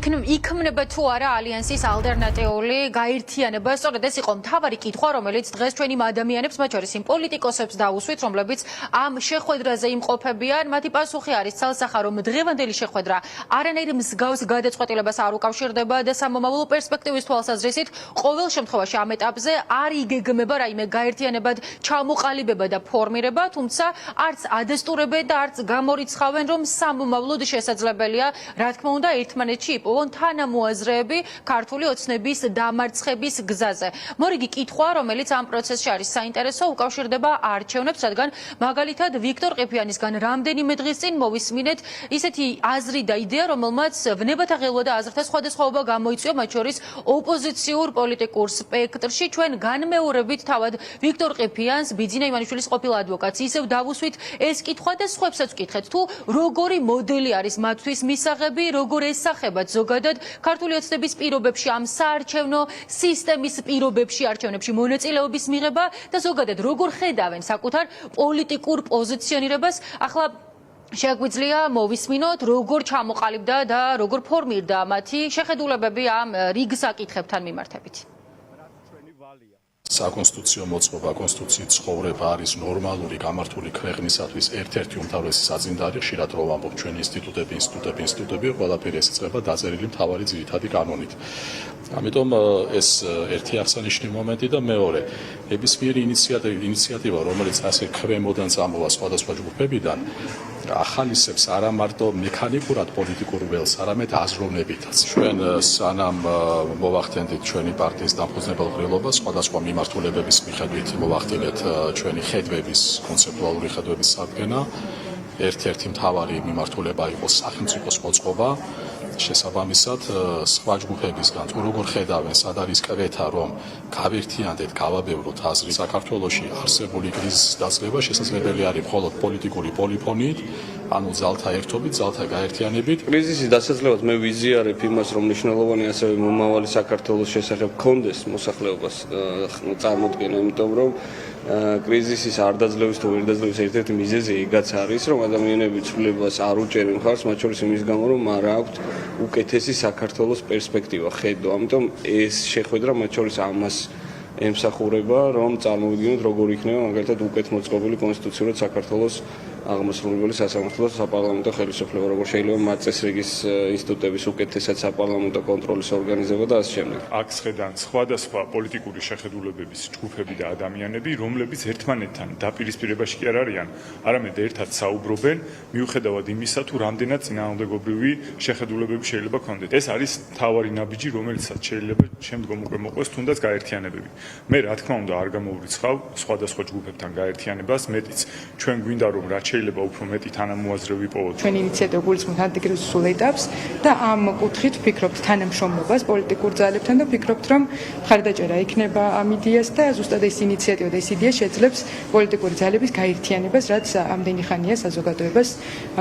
იქმნება თუ არა ალიანსის ალტერნატიული გაერთიანება, სწორედ ეს იყო მთავარი კითხვა, რომელიც დღეს ჩვენი ადამიანებს, მათ შორის იმ პოლიტიკოსებს დაუსვით, რომლებიც ამ შეხვედრაზე იმყოფებიან. მათი პასუხი არის ცალსახა, რომ დღევანდელი შეხვედრა არანაირ მსგავს გადაწყვეტილებას არ უკავშირდება და სამომავლო პერსპექტივის თვალსაზრისით ყოველ შემთხვევაში ამ ეტაპზე არ იგეგმება რაიმე გაერთიანებად ჩამოყალიბება და ფორმირება, თუმცა არც ადესტურებენ და არც გამორიცხავენ, რომ სამომავლოდ შესაძლებელია, რა თქმა უნდა, ერთმანეთში იპოვონ თანამოაზრეები ქართული ოცნების დამარცხების გზაზე. მორიგი კითხვა, რომელიც ამ პროცესში არის საინტერესო, უკავშირდება არჩევნებს, რადგან მაგალითად ვიქტორ ყიფიანისგან რამდენიმე დღის წინ მოვისმინეთ ისეთი აზრი და იდეა, რომელმაც ვნებათა ღელვა და აზრთა სხვადასხვაობა გამოიწვია, მათ შორის ოპოზიციურ პოლიტიკურ სპექტრში. ჩვენ განმეორებით თავად ვიქტორ ყიფიანს, ბიძინა ივანიშვილის ყოფილ ადვოკატს ისევ დავუსვით ეს კითხვა და სხვებსაც ვკითხეთ, თუ როგორი მოდელი არის მათთვის მისაღები, როგორ ესახებათ ზოგადად ქართული ოცნების პირობებში ამ საარჩევნო სისტემის პირობებში არჩევნებში მონაწილეობის მიღება და ზოგადად როგორ ხედავენ საკუთარ პოლიტიკურ პოზიციონირებას. ახლა შეგვიძლია მოვისმინოთ, როგორ ჩამოყალიბდა და როგორ ფორმირდა მათი შეხედულებები ამ რიგ საკითხებთან მიმართებით. საკონსტიტუციო მოწყობა, კონსტიტუციით ცხოვრება არის ნორმალური გამართული ქვეყნისათვის ერთ-ერთი უმთავრესი საძინდარი, ხშირად რო ვამბობ ჩვენი ინსტიტუტები, ყველაფერი ეს იწყება დაწერილი მთავარი ძირითადი კანონით. ამიტომ ეს ერთი აღსანიშნავი მომენტი და მეორე, ნებისმიერი ინიციატივა, რომელიც ასე ქვემოდან წამოვა სხვადასხვა ჯგუფებიდან, ახალისებს არა მარტო მექანიკურად პოლიტიკურ ველს, არამედ აზროვნებითაც. ჩვენ სანამ მოვახდენდით ჩვენი პარტიის დამფუძნებელ ღრილობას, სხვადასხვა მიმართულებების მიხედვით მოვახდინეთ ჩვენი ხედვების, კონცეპტუალური ხედვების სადგენა. ერთ-ერთი მთავარი მიმართულება იყო სახელმწიფოს მოწყობა. შესაბამისად, სხვა ჯგუფებისგან თუ როგორ ხედავენ, სად არის კვეთა, რომ გავერთიანდეთ, გავაბევროთ აზრი. საქართველოში არსებული კრიზისის დაძლევა შესაძლებელი არის მხოლოდ პოლიტიკური პოლიფონიით, ანუ ძალთა ერთობით, ძალთა გაერთიანებით. კრიზისის დასაძლევად მე ვიზიარებ იმას, რომ მნიშვნელოვანი ასევე მომავალი საქართველოს შესახებ კონდეს მოსახლეობას წარმოდგენა, იმიტომ რომ კრიზისის არ დაძლევის თუ ვერ დაძლევის ერთ-ერთი მიზეზი იგაც არის, რომ ადამიანები ცვლილებას არ უჭერენ მხარს, მათ შორის იმის გამო, რომ არ აქვთ უკეთესი საქართველოს პერსპექტივა, ხედვა. ამიტომ ეს შეხვედრა მათ შორის ამას ემსახურება, რომ წარმოვიდგინოთ, როგორ იქნება მაგალითად უკეთ მოწყობილი კონსტიტუციურად საქართველოს აღმასრულებელი სასამართლო საპარლამენტო ხელისუფლება, როგორ შეიძლება მათ წესრიგის ინსტიტუტების უკეთესად საპარლამენტო კონტროლის ორგანიზება და ასე შემდეგ. აქ შედან სხვადასხვა პოლიტიკური შეხედულებების ჯგუფები და ადამიანები, რომლებიც ერთმანეთთან დაპირისპირებაში კი არ არიან, არამედ ერთად საუბრობენ, მიუხედავად იმისა, თუ რამდენად წინააღმდეგობრივი შეხედულებები შეიძლება ქონდეთ. ეს არის მთავარი ნაბიჯი, რომელიცაც შეიძლება შემდგომ უკვე მოყვეს თუნდაც გაერთიანებები. მე რა თქმა უნდა არ გამოვრიცხავ სხვადასხვა ჯგუფებთან გაერთიანებას, მეტიც ჩვენ გვინდა რომ რაც შეიძლება უფრო მეტი თანამოაზრე ვიპოვოთ. ჩვენი ინიციატივა გულისხმობთ ანტიკრიზისულ ეტაპს და ამ კუთხით ვფიქრობთ თანამშრომლობას პოლიტიკურ ძალებთან და ვფიქრობთ, რომ მხარდაჭერა იქნება ამ იდეას და ზუსტად ეს ინიციატივა და ეს იდეა შეძლებს პოლიტიკური ძალების გაერთიანებას, რაც ამდენი ხანია საზოგადოებას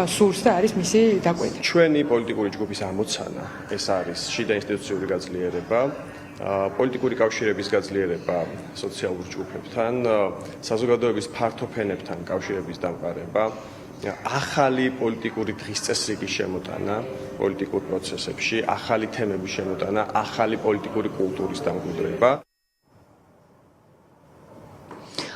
სურს და არის მისი დაკვეთა. ჩვენი პოლიტიკური ჯგუფის ამოცანა ეს არის შიდა ინსტიტუციური გაძლიერება, პოლიტიკური კავშირების გაძლიერება სოციალურ ჯგუფებთან, საზოგადოების ფართო ფენებთან კავშირების დამყარება, ახალი პოლიტიკური დღის წესრიგის შემოტანა პოლიტიკურ პროცესებში, ახალი თემების შემოტანა, ახალი პოლიტიკური კულტურის დამკვიდრება.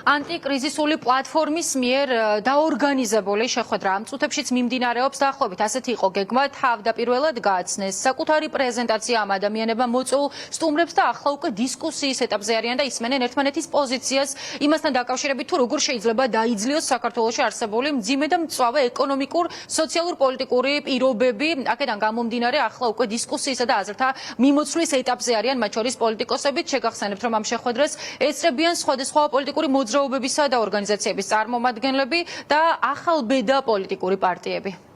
ანტიკრიზისული პლატფორმის მიერ დაორგანიზებული შეხვედრა ამ წუთებშიც მიმდინარეობს დაახლოებით ასეთი იყო გეგმა თავდაპირველად გააცნეს საკუთარი პრეზენტაცია ამ ადამიანებმა მოწვეულ სტუმრებს და ახლა უკვე დისკუსიის ეტაპზე არიან და ისმენენ ერთმანეთის პოზიციას იმასთან დაკავშირებით თუ როგორ შეიძლება დაიძლიოს საქართველოში არსებული მძიმე და მწვავე ეკონომიკურ, სოციალურ-პოლიტიკური პირობები. აქედან გამომდინარე ახლა უკვე დისკუსიისა და აზრთა მიმოცვლის ეტაპზე არიან მათ შორის პოლიტიკოსები. შეგახსენებთ რომ ამ შეხვედრას ესწრებიან სხვადასხვა პოლიტიკური მოძრაობებისა და ორგანიზაციების წარმომადგენლები და ახალბედა პოლიტიკური პარტიები.